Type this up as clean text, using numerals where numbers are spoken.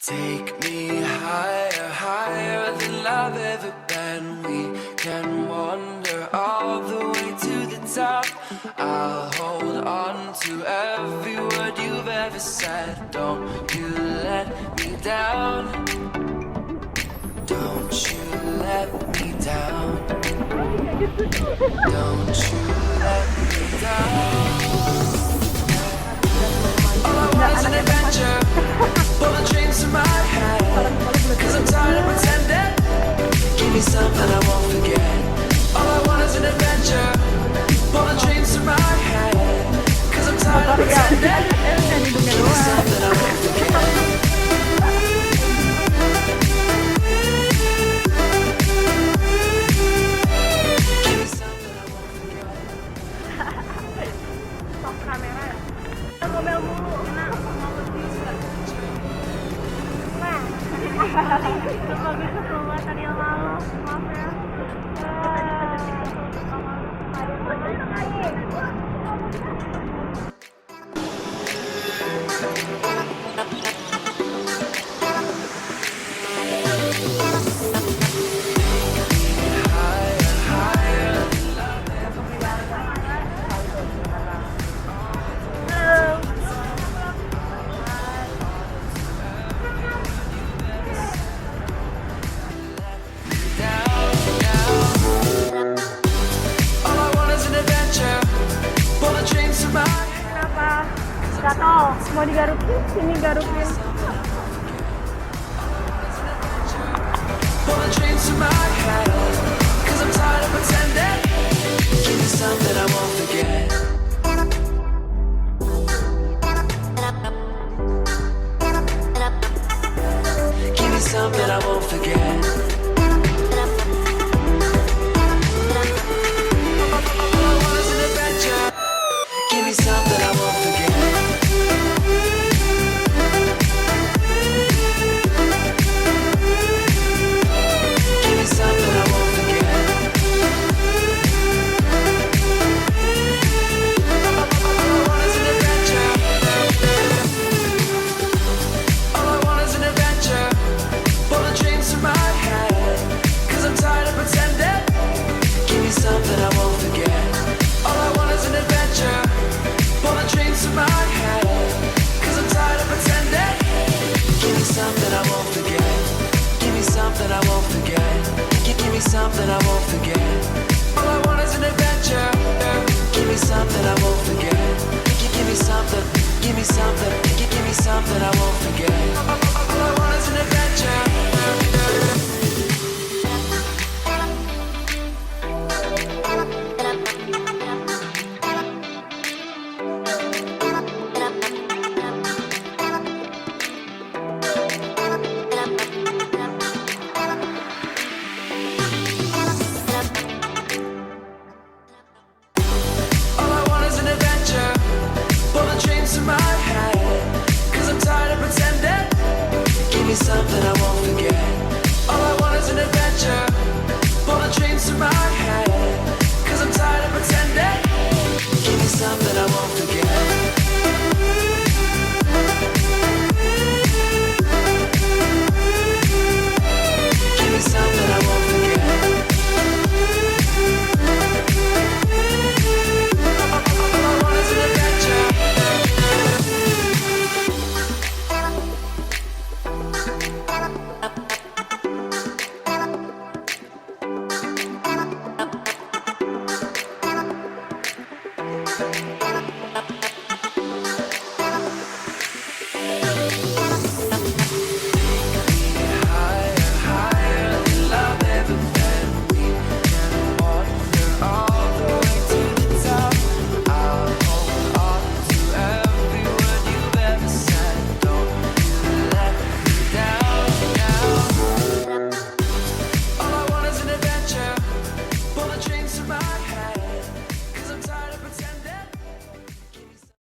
Take me higher, higher than I've ever been. We can wander all the way to the top. I'll hold on to every word you've ever said. Don't you let me down. Don't you let me down. Don't you let me down. All I want is an adventure. Pull the dreams to my head. Cause I'm tired of pretending. Give me something I won't forget. All I want is an adventure. Pull the dreams to my head. Cause I'm tired of pretending. Give me something I won't forget. Stop kamera ya. Ngomel mulu, enak mau lebih enggak? Nah, sebagai ketua tadi yang malu, maaf ya. Kenapa? Gatel, mau digarukin? Sini garukin. Pull the dreams to my head. Cause I'm tired of pretending. Give me something I won't forget. Give me something I won't forget. All I want is an adventure. Give me something I won't forget. Give me something I won't forget. All I want is an adventure. All I want is an adventure. Pull the dreams to my head. Cause I'm tired of pretending. Give me something I won't forget. All I want is an adventure. Pull the dreams to my head. Cause I'm tired of pretending. Give me something I won't forget. Give me something I won't forget. Give me something I won't forget. All I want is an adventure. Give me something I won't forget. Give me something. Give me something. Give me something I won't forget. All I want is an adventure. All I want is an adventure. Pull the dreams to my head. Cause I'm tired of pretending. Give me something I won't forget.